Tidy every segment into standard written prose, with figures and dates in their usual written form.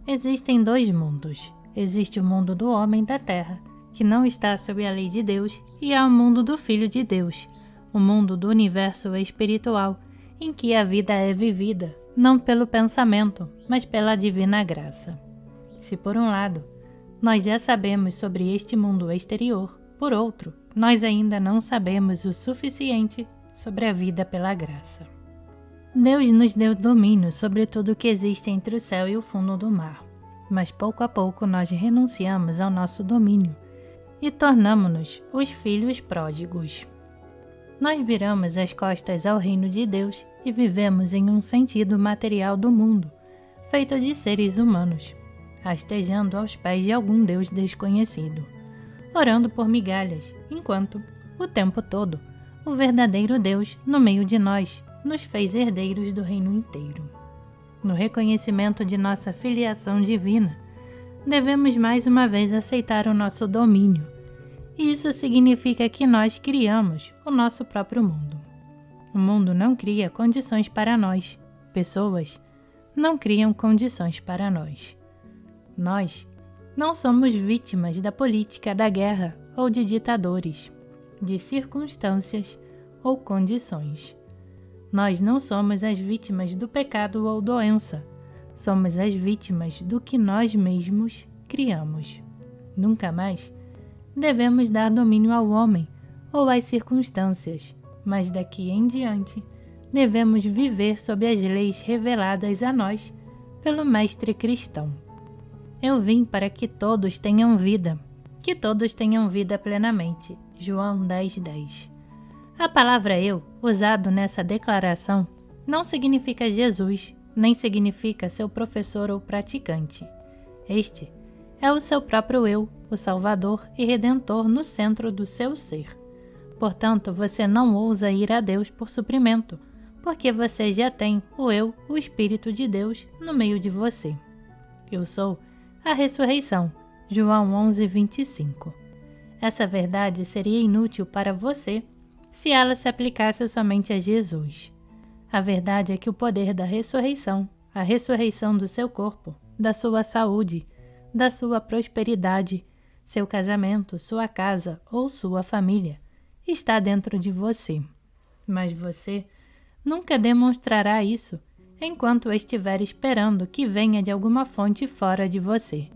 Existem dois mundos. Existe o mundo do homem da terra, que não está sob a lei de Deus, e há o mundo do Filho de Deus, o mundo do universo espiritual, em que a vida é vivida, não pelo pensamento, mas pela divina graça. Se por um lado, nós já sabemos sobre este mundo exterior, por outro, nós ainda não sabemos o suficiente sobre a vida pela graça. Deus nos deu domínio sobre tudo que existe entre o céu e o fundo do mar, mas pouco a pouco nós renunciamos ao nosso domínio e tornamo-nos os filhos pródigos. Nós viramos as costas ao reino de Deus e vivemos em um sentido material do mundo, feito de seres humanos, rastejando aos pés de algum Deus desconhecido, orando por migalhas, enquanto, o tempo todo, o verdadeiro Deus, no meio de nós, nos fez herdeiros do reino inteiro. No reconhecimento de nossa filiação divina, devemos mais uma vez aceitar o nosso domínio. Isso significa que nós criamos o nosso próprio mundo. O mundo não cria condições para nós. Pessoas não criam condições para nós. Nós não somos vítimas da política da guerra ou de ditadores, de circunstâncias ou condições. Nós não somos as vítimas do pecado ou doença, somos as vítimas do que nós mesmos criamos. Nunca mais devemos dar domínio ao homem ou às circunstâncias, mas daqui em diante devemos viver sob as leis reveladas a nós pelo Mestre cristão. Eu vim para que todos tenham vida plenamente. João 10:10. A palavra eu, usado nessa declaração, não significa Jesus, nem significa seu professor ou praticante. Este é o seu próprio eu, o Salvador e Redentor no centro do seu ser. Portanto, você não ousa ir a Deus por suprimento, porque você já tem o eu, o Espírito de Deus, no meio de você. Eu sou a ressurreição. João 11:25. Essa verdade seria inútil para você se ela se aplicasse somente a Jesus. A verdade é que o poder da ressurreição, a ressurreição do seu corpo, da sua saúde, da sua prosperidade, seu casamento, sua casa ou sua família, está dentro de você. Mas você nunca demonstrará isso enquanto estiver esperando que venha de alguma fonte fora de você,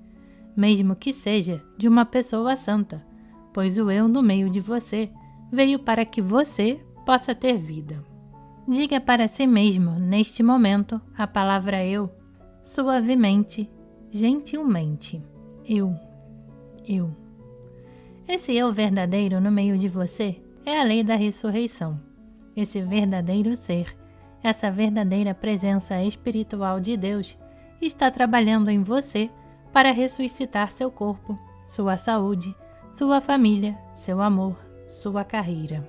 mesmo que seja de uma pessoa santa, pois o eu no meio de você veio para que você possa ter vida. Diga para si mesmo, neste momento, a palavra eu, suavemente, gentilmente. Eu. Esse eu verdadeiro no meio de você é a lei da ressurreição. Esse verdadeiro ser, essa verdadeira presença espiritual de Deus está trabalhando em você para ressuscitar seu corpo, sua saúde, sua família, seu amor, sua carreira.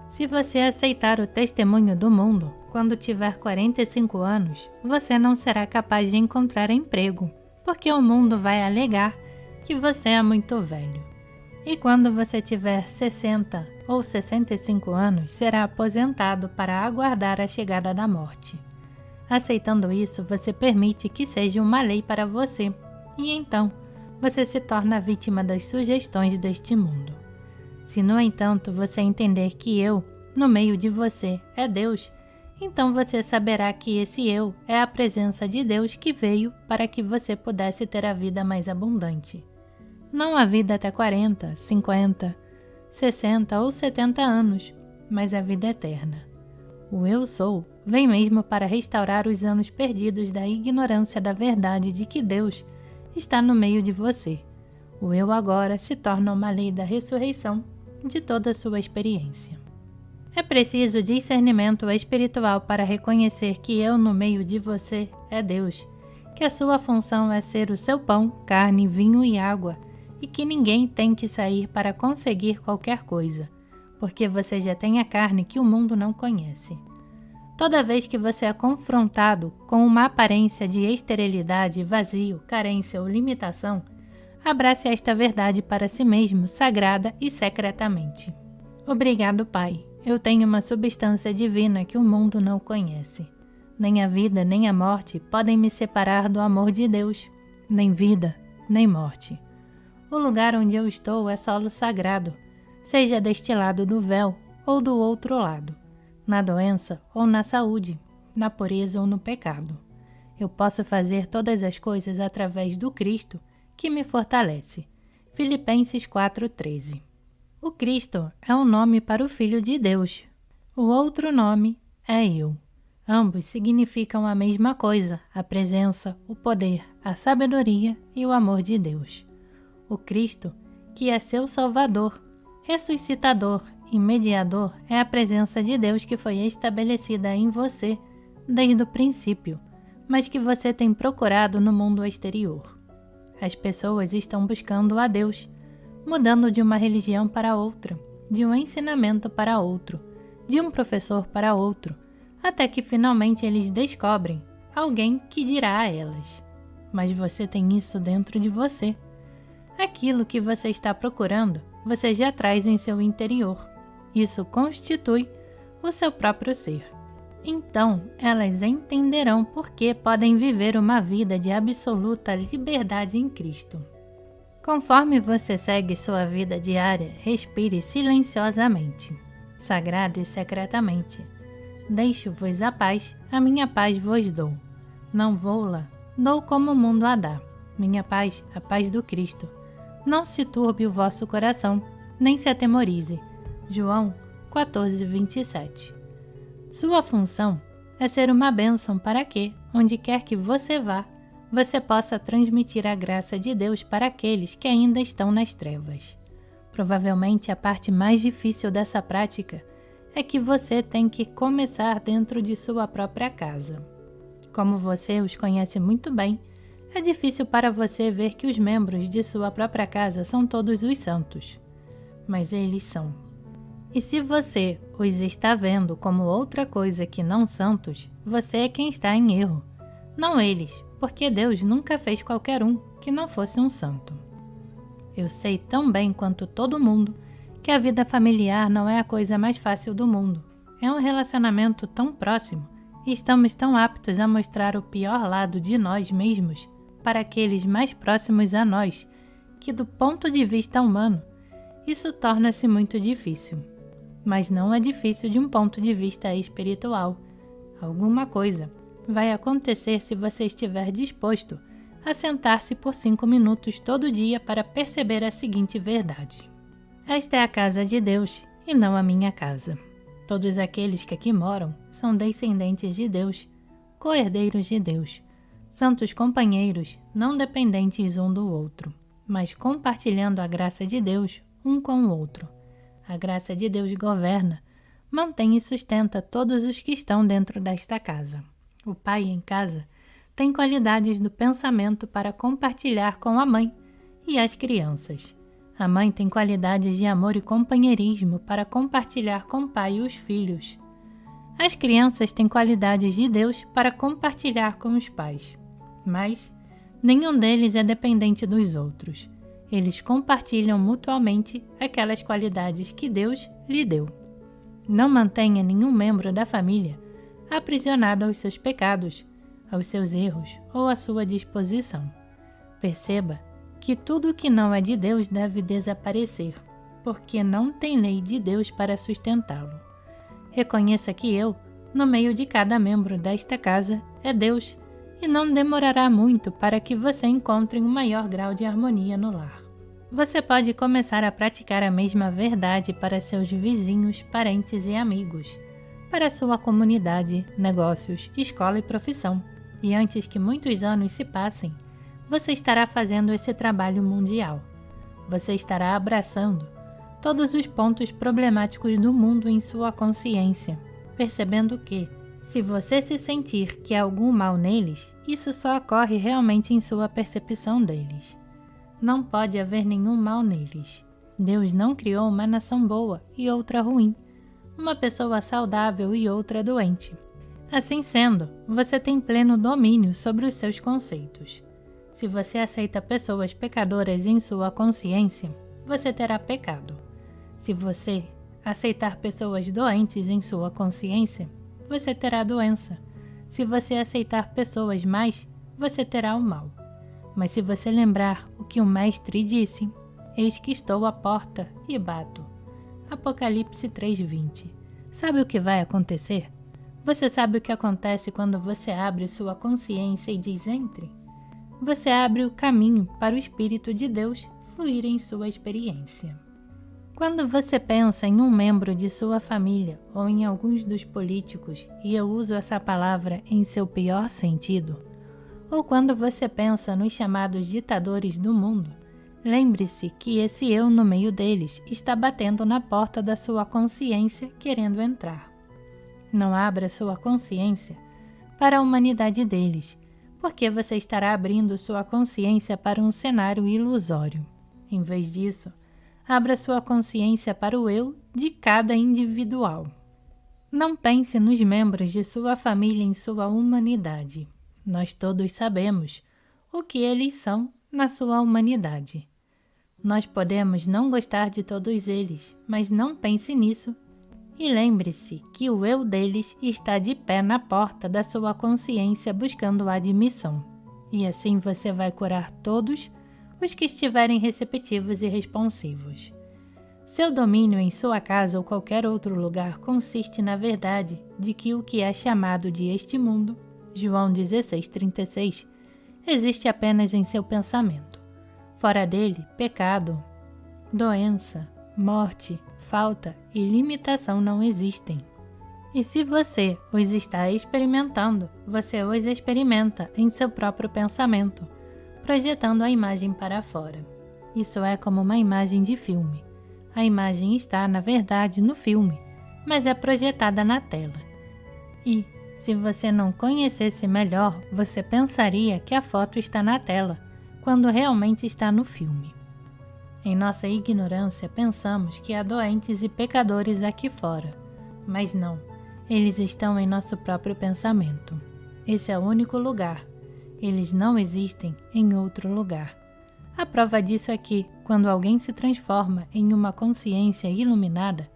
Se você aceitar o testemunho do mundo, quando tiver 45 anos, você não será capaz de encontrar emprego, porque o mundo vai alegar que você é muito velho. E quando você tiver 60 ou 65 anos, será aposentado para aguardar a chegada da morte. Aceitando isso, você permite que seja uma lei para você, e então você se torna vítima das sugestões deste mundo. Se, no entanto, você entender que eu, no meio de você, é Deus, então você saberá que esse eu é a presença de Deus que veio para que você pudesse ter a vida mais abundante. Não a vida até 40, 50, 60 ou 70 anos, mas a vida eterna. O eu sou vem mesmo para restaurar os anos perdidos da ignorância da verdade de que Deus está no meio de você. O eu agora se torna uma lei da ressurreição de toda a sua experiência. É preciso discernimento espiritual para reconhecer que eu no meio de você é Deus, que a sua função é ser o seu pão, carne, vinho e água, e que ninguém tem que sair para conseguir qualquer coisa, porque você já tem a carne que o mundo não conhece. Toda vez que você é confrontado com uma aparência de esterilidade, vazio, carência ou limitação, abrace esta verdade para si mesmo, sagrada e secretamente. Obrigado, Pai. eu tenho uma substância divina que o mundo não conhece. Nem a vida nem a morte podem me separar do amor de Deus, nem vida, nem morte. O lugar onde eu estou é solo sagrado, seja deste lado do véu ou do outro lado, na doença ou na saúde, na pureza ou no pecado. Eu posso fazer todas as coisas através do Cristo que me fortalece. Filipenses 4:13. O Cristo é um nome para o Filho de Deus. O outro nome é eu. Ambos significam a mesma coisa, a presença, o poder, a sabedoria e o amor de Deus. O Cristo, que é seu Salvador, ressuscitador e mediador, é a presença de Deus que foi estabelecida em você desde o princípio, mas que você tem procurado no mundo exterior. As pessoas estão buscando a Deus, mudando de uma religião para outra, de um ensinamento para outro, de um professor para outro, até que finalmente eles descobrem alguém que dirá a elas: mas você tem isso dentro de você. Aquilo que você está procurando, você já traz em seu interior. Isso constitui o seu próprio ser. Então, elas entenderão por que podem viver uma vida de absoluta liberdade em Cristo. Conforme você segue sua vida diária, respire silenciosamente, sagrada e secretamente. Deixo-vos a minha paz vos dou. Não vou-la, dou como o mundo a dá. Minha paz, a paz do Cristo. Não se turbe o vosso coração, nem se atemorize. João 14:27. Sua função é ser uma bênção para que, onde quer que você vá, você possa transmitir a graça de Deus para aqueles que ainda estão nas trevas. Provavelmente a parte mais difícil dessa prática é que você tem que começar dentro de sua própria casa. Como você os conhece muito bem, é difícil para você ver que os membros de sua própria casa são todos os santos. Mas eles são. E se você os está vendo como outra coisa que não santos, você é quem está em erro. Não eles, porque Deus nunca fez qualquer um que não fosse um santo. Eu sei tão bem quanto todo mundo que a vida familiar não é a coisa mais fácil do mundo. É um relacionamento tão próximo e estamos tão aptos a mostrar o pior lado de nós mesmos para aqueles mais próximos a nós, que do ponto de vista humano, isso torna-se muito difícil. Mas não é difícil de um ponto de vista espiritual. Alguma coisa vai acontecer se você estiver disposto a sentar-se por 5 minutos todo dia para perceber a seguinte verdade. Esta é a casa de Deus e não a minha casa. Todos aqueles que aqui moram são descendentes de Deus, co-herdeiros de Deus, santos companheiros, não dependentes um do outro, mas compartilhando a graça de Deus um com o outro. A graça de Deus governa, mantém e sustenta todos os que estão dentro desta casa. O pai em casa tem qualidades do pensamento para compartilhar com a mãe e as crianças. A mãe tem qualidades de amor e companheirismo para compartilhar com o pai e os filhos. As crianças têm qualidades de Deus para compartilhar com os pais. Mas nenhum deles é dependente dos outros. Eles compartilham mutuamente aquelas qualidades que Deus lhe deu. Não mantenha nenhum membro da família aprisionado aos seus pecados, aos seus erros ou à sua disposição. Perceba que tudo o que não é de Deus deve desaparecer, porque não tem lei de Deus para sustentá-lo. Reconheça que eu, no meio de cada membro desta casa, é Deus, e não demorará muito para que você encontre um maior grau de harmonia no lar. Você pode começar a praticar a mesma verdade para seus vizinhos, parentes e amigos, para sua comunidade, negócios, escola e profissão. E antes que muitos anos se passem, você estará fazendo esse trabalho mundial. Você estará abraçando todos os pontos problemáticos do mundo em sua consciência, percebendo que, se você se sentir que há algum mal neles, isso só ocorre realmente em sua percepção deles. Não pode haver nenhum mal neles. Deus não criou uma nação boa e outra ruim, uma pessoa saudável e outra doente. Assim sendo, você tem pleno domínio sobre os seus conceitos. Se você aceita pessoas pecadoras em sua consciência, você terá pecado. Se você aceitar pessoas doentes em sua consciência, você terá a doença. Se você aceitar pessoas más, você terá o mal. Mas se você lembrar o que o Mestre disse, eis que estou à porta e bato. Apocalipse 3:20. Sabe o que vai acontecer? Você sabe o que acontece quando você abre sua consciência e diz entre? Você abre o caminho para o Espírito de Deus fluir em sua experiência. Quando você pensa em um membro de sua família ou em alguns dos políticos, e eu uso essa palavra em seu pior sentido, ou quando você pensa nos chamados ditadores do mundo, lembre-se que esse eu no meio deles está batendo na porta da sua consciência querendo entrar. Não abra sua consciência para a humanidade deles, porque você estará abrindo sua consciência para um cenário ilusório. Em vez disso, abra sua consciência para o eu de cada individual. Não pense nos membros de sua família em sua humanidade. Nós todos sabemos o que eles são na sua humanidade. Nós podemos não gostar de todos eles, mas não pense nisso. E lembre-se que o eu deles está de pé na porta da sua consciência buscando admissão. E assim você vai curar todos os que estiverem receptivos e responsivos. Seu domínio em sua casa ou qualquer outro lugar consiste na verdade de que o que é chamado de este mundo, João 16:36, existe apenas em seu pensamento. Fora dele, pecado, doença, morte, falta e limitação não existem. E se você os está experimentando, você os experimenta em seu próprio pensamento, projetando a imagem para fora. Isso é como uma imagem de filme. A imagem está, na verdade, no filme, mas é projetada na tela. E, se você não conhecesse melhor, você pensaria que a foto está na tela, quando realmente está no filme. Em nossa ignorância, pensamos que há doentes e pecadores aqui fora, mas não, eles estão em nosso próprio pensamento. Esse é o único lugar. Eles não existem em outro lugar. A prova disso é que, quando alguém se transforma em uma consciência iluminada,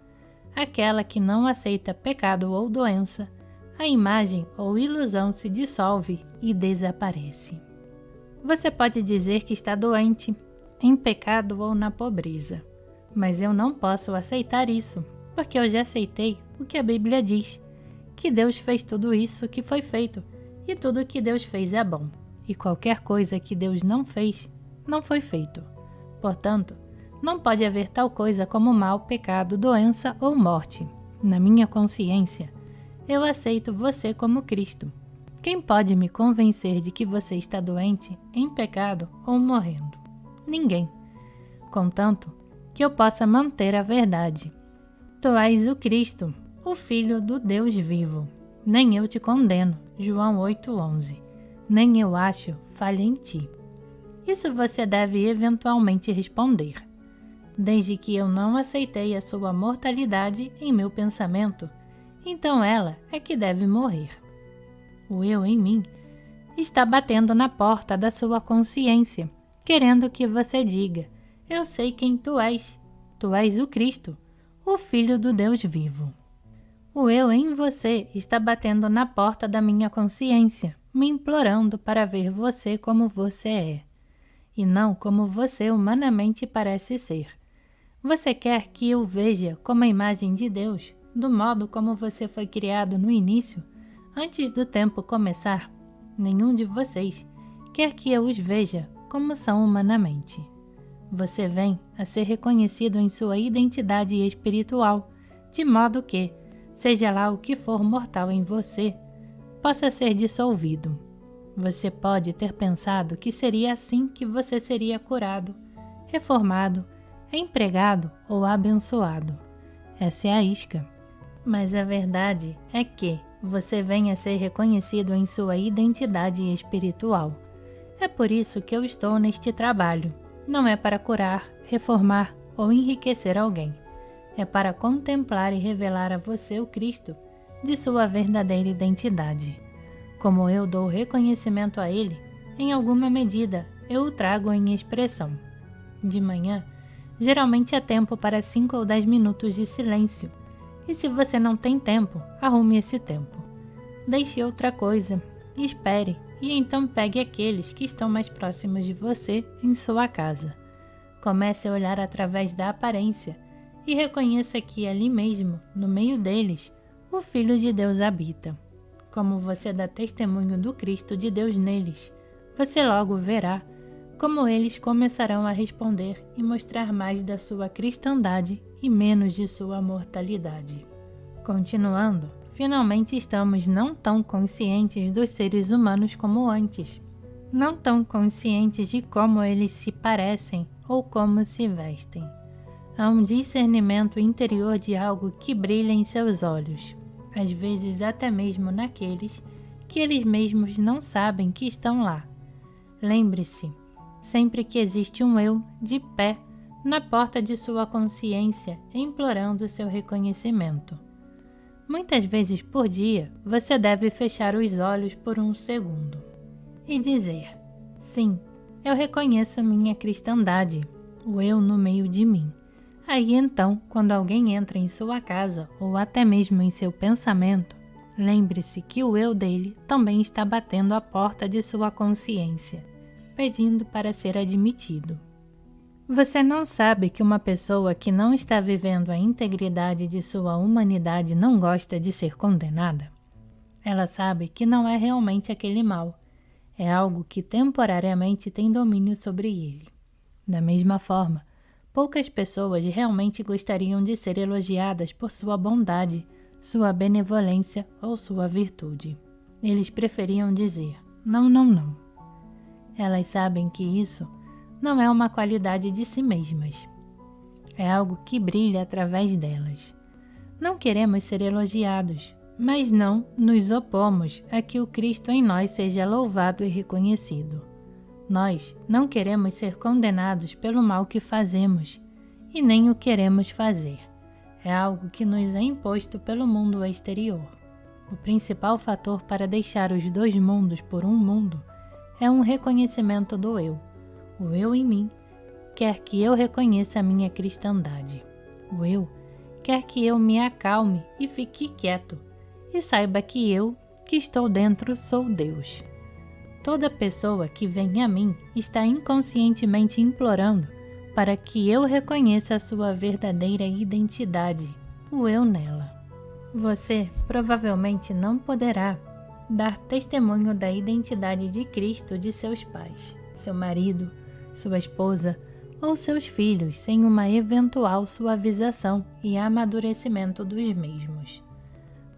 aquela que não aceita pecado ou doença, a imagem ou ilusão se dissolve e desaparece. Você pode dizer que está doente, em pecado ou na pobreza, mas eu não posso aceitar isso, porque eu já aceitei o que a Bíblia diz, que Deus fez tudo isso que foi feito, e tudo que Deus fez é bom, e qualquer coisa que Deus não fez, não foi feito. Portanto, não pode haver tal coisa como mal, pecado, doença ou morte. Na minha consciência, eu aceito você como Cristo. Quem pode me convencer de que você está doente, em pecado ou morrendo? Ninguém. Contanto que eu possa manter a verdade. Tu és o Cristo, o Filho do Deus vivo. Nem eu te condeno. João 8:11. Nem eu acho falha em ti. Isso você deve eventualmente responder. Desde que eu não aceitei a sua mortalidade em meu pensamento, então ela é que deve morrer. O eu em mim está batendo na porta da sua consciência, querendo que você diga: eu sei quem tu és o Cristo, o Filho do Deus vivo. O eu em você está batendo na porta da minha consciência, me implorando para ver você como você é, e não como você humanamente parece ser. Você quer que eu veja como a imagem de Deus, do modo como você foi criado no início, antes do tempo começar? Nenhum de vocês quer que eu os veja como são humanamente. Você vem a ser reconhecido em sua identidade espiritual, de modo que, seja lá o que for mortal em você, possa ser dissolvido. Você pode ter pensado que seria assim que você seria curado, reformado, empregado ou abençoado. Essa é a isca. Mas a verdade é que você vem a ser reconhecido em sua identidade espiritual. É por isso que eu estou neste trabalho. Não é para curar, reformar ou enriquecer alguém. É para contemplar e revelar a você o Cristo de sua verdadeira identidade. Como eu dou reconhecimento a Ele, em alguma medida eu o trago em expressão. De manhã, Geralmente é tempo para 5 ou 10 minutos de silêncio. E se você não tem tempo, arrume esse tempo. Deixe outra coisa, espere e então pegue aqueles que estão mais próximos de você em sua casa. Comece a olhar através da aparência e reconheça que ali mesmo, no meio deles, o Filho de Deus habita. Como você dá testemunho do Cristo de Deus neles, você logo verá como eles começarão a responder e mostrar mais da sua cristandade e menos de sua mortalidade. Continuando, finalmente estamos não tão conscientes dos seres humanos como antes, não tão conscientes de como eles se parecem ou como se vestem. Há um discernimento interior de algo que brilha em seus olhos, às vezes até mesmo naqueles que eles mesmos não sabem que estão lá. Lembre-se, sempre que existe um eu de pé na porta de sua consciência implorando seu reconhecimento. Muitas vezes por dia, você deve fechar os olhos por um segundo e dizer: sim, eu reconheço minha cristandade, o eu no meio de mim. Aí então, quando alguém entra em sua casa ou até mesmo em seu pensamento, lembre-se que o eu dele também está batendo à porta de sua consciência, pedindo para ser admitido. Você não sabe que uma pessoa que não está vivendo a integridade de sua humanidade não gosta de ser condenada? Ela sabe que não é realmente aquele mal, é algo que temporariamente tem domínio sobre ele. Da mesma forma, poucas pessoas realmente gostariam de ser elogiadas por sua bondade, sua benevolência ou sua virtude. Eles preferiam dizer: não, não, não. Elas sabem que isso não é uma qualidade de si mesmas. É algo que brilha através delas. Não queremos ser elogiados, mas não nos opomos a que o Cristo em nós seja louvado e reconhecido. Nós não queremos ser condenados pelo mal que fazemos, e nem o queremos fazer. É algo que nos é imposto pelo mundo exterior. O principal fator para deixar os dois mundos por um mundo é um reconhecimento do eu. O eu em mim quer que eu reconheça a minha cristandade. O eu quer que eu me acalme e fique quieto e saiba que eu, que estou dentro, sou Deus. Toda pessoa que vem a mim está inconscientemente implorando para que eu reconheça a sua verdadeira identidade, o eu nela. Você provavelmente não poderá dar testemunho da identidade de Cristo de seus pais, seu marido, sua esposa ou seus filhos sem uma eventual suavização e amadurecimento dos mesmos.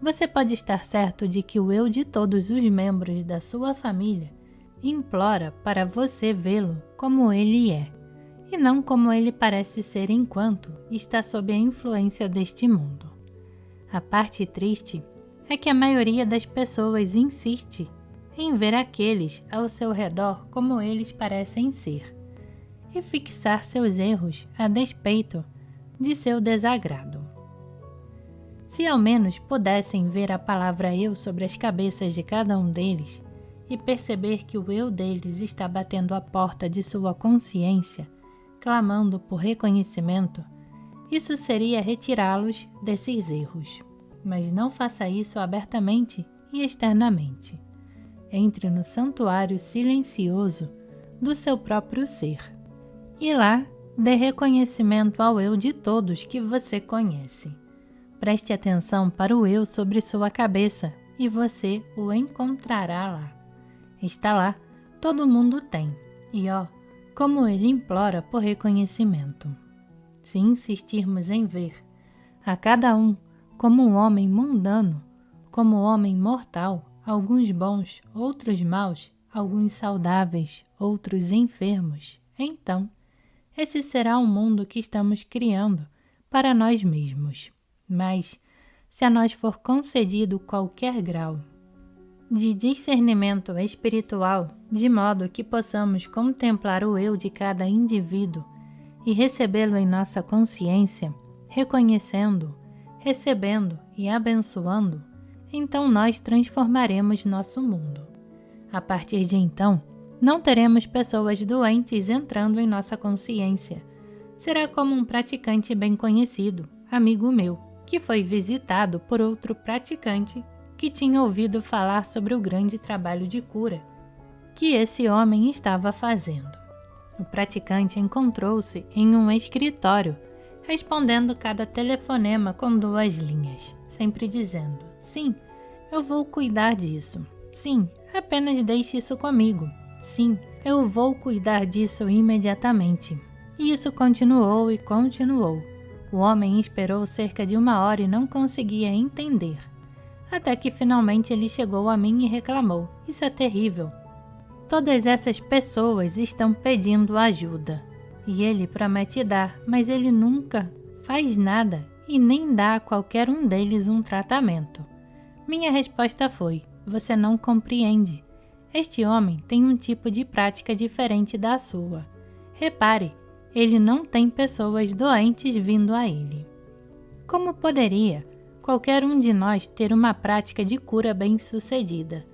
Você pode estar certo de que o eu de todos os membros da sua família implora para você vê-lo como ele é, e não como ele parece ser enquanto está sob a influência deste mundo. A parte triste é que a maioria das pessoas insiste em ver aqueles ao seu redor como eles parecem ser, e fixar seus erros a despeito de seu desagrado. Se ao menos pudessem ver a palavra eu sobre as cabeças de cada um deles e perceber que o eu deles está batendo à porta de sua consciência, clamando por reconhecimento, isso seria retirá-los desses erros. Mas não faça isso abertamente e externamente. Entre no santuário silencioso do seu próprio ser. E lá, dê reconhecimento ao eu de todos que você conhece. Preste atenção para o eu sobre sua cabeça e você o encontrará lá. Está lá, todo mundo tem. E ó, como ele implora por reconhecimento. Se insistirmos em ver a cada um como um homem mundano, como um homem mortal, alguns bons, outros maus, alguns saudáveis, outros enfermos, então, esse será o mundo que estamos criando para nós mesmos. Mas, se a nós for concedido qualquer grau de discernimento espiritual, de modo que possamos contemplar o eu de cada indivíduo e recebê-lo em nossa consciência, reconhecendo, recebendo e abençoando, então nós transformaremos nosso mundo. A partir de então, não teremos pessoas doentes entrando em nossa consciência. será como um praticante bem conhecido, amigo meu, que foi visitado por outro praticante que tinha ouvido falar sobre o grande trabalho de cura que esse homem estava fazendo. O praticante encontrou-se em um escritório, respondendo cada telefonema com 2 linhas, sempre dizendo: sim, eu vou cuidar disso. Sim, apenas deixe isso comigo. Sim, eu vou cuidar disso imediatamente. E isso continuou e continuou. O homem esperou cerca de 1 hora e não conseguia entender. Até que finalmente ele chegou a mim e reclamou: isso é terrível. Todas essas pessoas estão pedindo ajuda. E ele promete dar, mas ele nunca faz nada e nem dá a qualquer um deles um tratamento. Minha resposta foi: você não compreende. Este homem tem um tipo de prática diferente da sua. Repare, ele não tem pessoas doentes vindo a ele. Como poderia qualquer um de nós ter uma prática de cura bem-sucedida,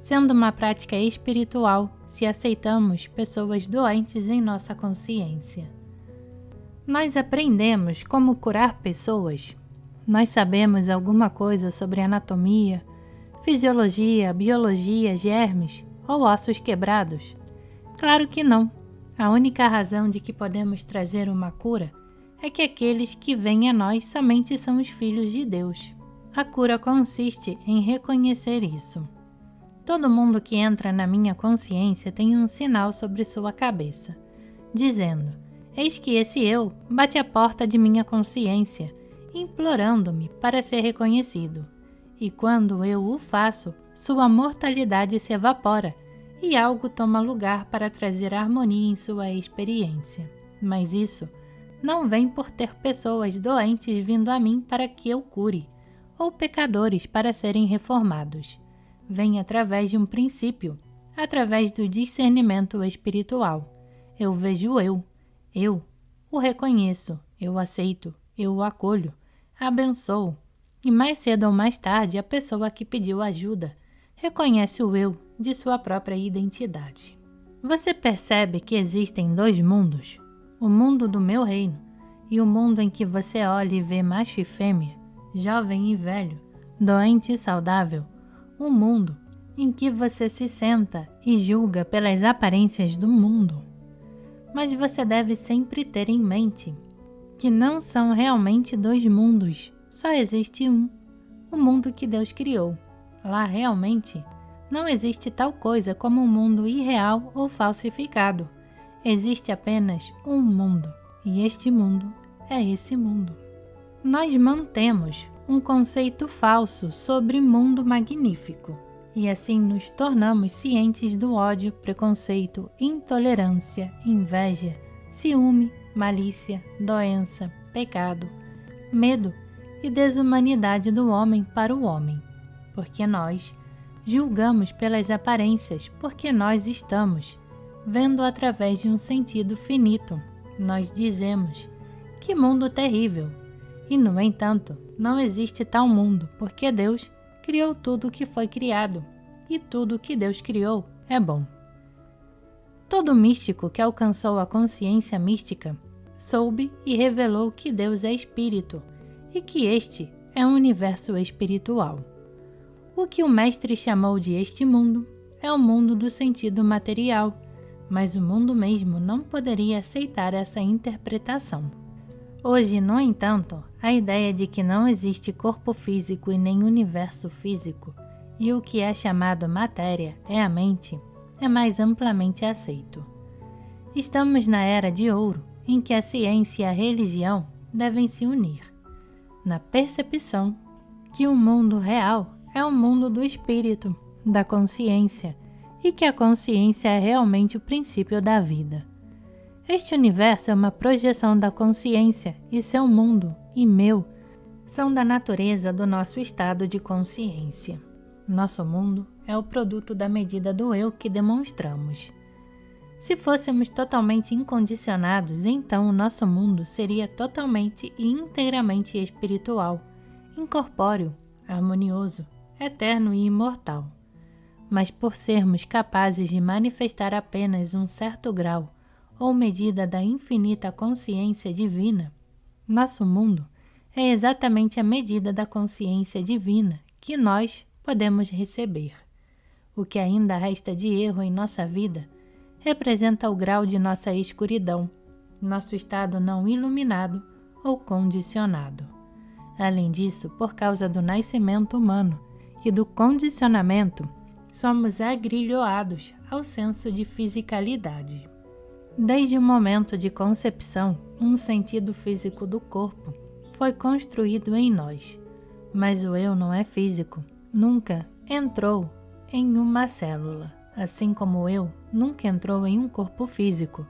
sendo uma prática espiritual, se aceitamos pessoas doentes em nossa consciência? Nós aprendemos como curar pessoas. Nós sabemos alguma coisa sobre anatomia, fisiologia, biologia, germes ou ossos quebrados? Claro que não. A única razão de que podemos trazer uma cura é que aqueles que vêm a nós somente são os filhos de Deus. A cura consiste em reconhecer isso. Todo mundo que entra na minha consciência tem um sinal sobre sua cabeça, dizendo: eis que esse eu bate à porta de minha consciência, implorando-me para ser reconhecido. E quando eu o faço, sua mortalidade se evapora e algo toma lugar para trazer harmonia em sua experiência. Mas isso não vem por ter pessoas doentes vindo a mim para que eu cure, ou pecadores para serem reformados. Vem através de um princípio, através do discernimento espiritual. Eu vejo eu o reconheço, eu aceito, eu o acolho, abençoo, e mais cedo ou mais tarde a pessoa que pediu ajuda reconhece o eu de sua própria identidade. Você percebe que existem 2 mundos? O mundo do meu reino e o mundo em que você olha e vê macho e fêmea, jovem e velho, doente e saudável. O mundo em que você se senta e julga pelas aparências do mundo. Mas você deve sempre ter em mente que não são realmente 2 mundos, só existe um, o mundo que Deus criou. Lá realmente não existe tal coisa como um mundo irreal ou falsificado. Existe apenas um mundo, e este mundo é esse mundo. Nós mantemos um conceito falso sobre mundo magnífico, e assim nos tornamos cientes do ódio, preconceito, intolerância, inveja, ciúme, malícia, doença, pecado, medo e desumanidade do homem para o homem, porque nós julgamos pelas aparências, porque nós estamos vendo através de um sentido finito. Nós dizemos: que mundo terrível! E, no entanto, não existe tal mundo, porque Deus criou tudo o que foi criado, e tudo o que Deus criou é bom. Todo místico que alcançou a consciência mística soube e revelou que Deus é espírito e que este é um universo espiritual. O que o mestre chamou de este mundo é o mundo do sentido material, mas o mundo mesmo não poderia aceitar essa interpretação. Hoje, no entanto, a ideia de que não existe corpo físico e nem universo físico, e o que é chamado matéria é a mente, é mais amplamente aceito. Estamos na era de ouro, em que a ciência e a religião devem se unir, na percepção que o mundo real é o mundo do espírito, da consciência, e que a consciência é realmente o princípio da vida. Este universo é uma projeção da consciência e seu mundo e meu são da natureza do nosso estado de consciência. Nosso mundo é o produto da medida do eu que demonstramos. Se fôssemos totalmente incondicionados, então o nosso mundo seria totalmente e inteiramente espiritual, incorpóreo, harmonioso, eterno e imortal. Mas por sermos capazes de manifestar apenas um certo grau ou medida da infinita consciência divina, nosso mundo é exatamente a medida da consciência divina que nós podemos receber. O que ainda resta de erro em nossa vida representa o grau de nossa escuridão, nosso estado não iluminado ou condicionado. Além disso, por causa do nascimento humano e do condicionamento, somos agrilhoados ao senso de fisicalidade. Desde o momento de concepção, um sentido físico do corpo foi construído em nós, mas o eu não é físico, nunca entrou em uma célula, assim como o eu nunca entrou em um corpo físico.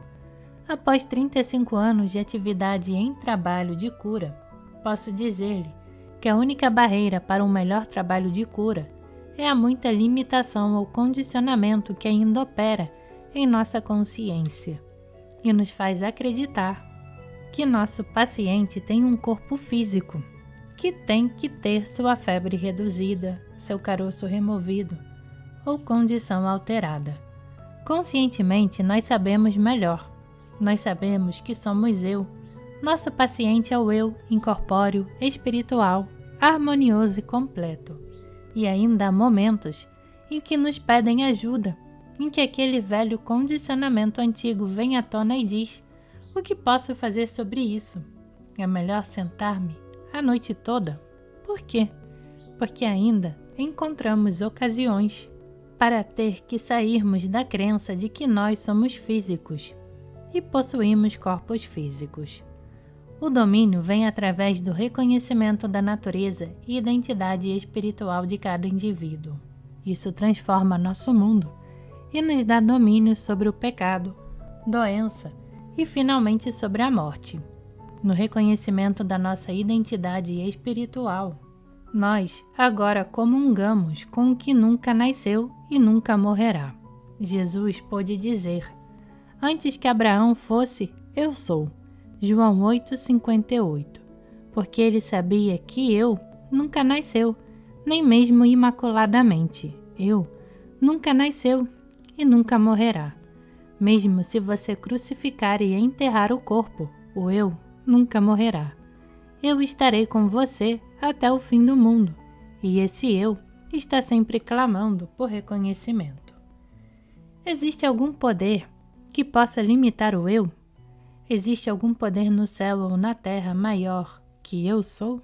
Após 35 anos de atividade em trabalho de cura, posso dizer-lhe que a única barreira para um melhor trabalho de cura é a muita limitação ou condicionamento que ainda opera em nossa consciência e nos faz acreditar que nosso paciente tem um corpo físico, que tem que ter sua febre reduzida, seu caroço removido ou condição alterada. Conscientemente, nós sabemos melhor. Nós sabemos que somos eu. Nosso paciente é o eu incorpóreo, espiritual, harmonioso e completo. E ainda há momentos em que nos pedem ajuda, em que aquele velho condicionamento antigo vem à tona e diz: o que posso fazer sobre isso? É melhor sentar-me a noite toda? Por quê? Porque ainda encontramos ocasiões para ter que sairmos da crença de que nós somos físicos e possuímos corpos físicos. O domínio vem através do reconhecimento da natureza e identidade espiritual de cada indivíduo. Isso transforma nosso mundo e nos dá domínio sobre o pecado, doença e finalmente sobre a morte. No reconhecimento da nossa identidade espiritual, nós agora comungamos com o que nunca nasceu e nunca morrerá. Jesus pôde dizer: antes que Abraão fosse, eu sou. João 8,58. Porque ele sabia que eu nunca nasceu, nem mesmo imaculadamente. Eu nunca nasceu e nunca morrerá. Mesmo se você crucificar e enterrar o corpo, o eu nunca morrerá. Eu estarei com você até o fim do mundo, e esse eu está sempre clamando por reconhecimento. Existe algum poder que possa limitar o eu? Existe algum poder no céu ou na terra maior que eu sou?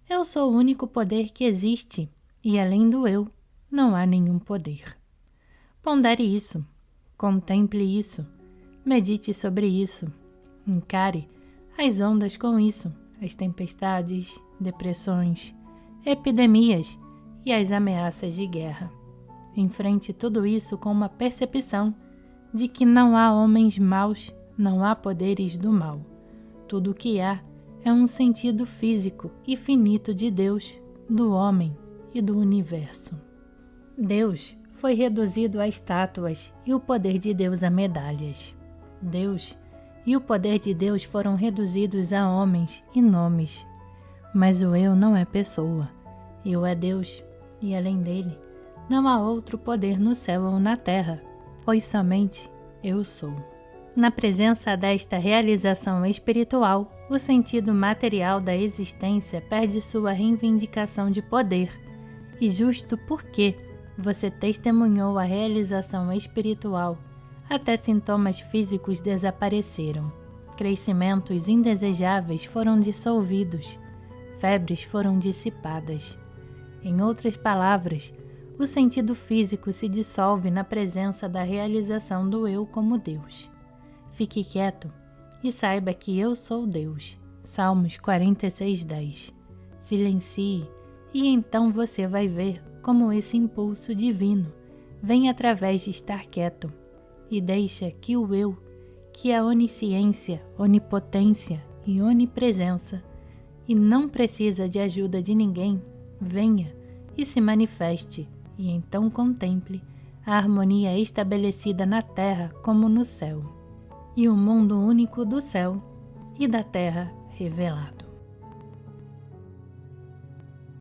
Eu sou o único poder que existe, e além do eu, não há nenhum poder. Pondere isso, contemple isso, medite sobre isso, encare as ondas com isso, as tempestades, depressões, epidemias e as ameaças de guerra. Enfrente tudo isso com uma percepção de que não há homens maus, não há poderes do mal. Tudo o que há é um sentido físico e finito de Deus, do homem e do universo. Deus foi reduzido a estátuas e o poder de Deus a medalhas. Deus e o poder de Deus foram reduzidos a homens e nomes. Mas o eu não é pessoa. Eu é Deus, e além dele, não há outro poder no céu ou na terra, pois somente eu sou. Na presença desta realização espiritual, o sentido material da existência perde sua reivindicação de poder, e justo porque você testemunhou a realização espiritual, até sintomas físicos desapareceram, crescimentos indesejáveis foram dissolvidos, febres foram dissipadas. Em outras palavras, o sentido físico se dissolve na presença da realização do eu como Deus. Fique quieto e saiba que eu sou Deus. Salmos 46:10. Silencie e então você vai ver como esse impulso divino vem através de estar quieto e deixa que o eu, que é onisciência, onipotência e onipresença, e não precisa de ajuda de ninguém, venha e se manifeste, e então contemple a harmonia estabelecida na terra como no céu, e o mundo único do céu e da terra revelado.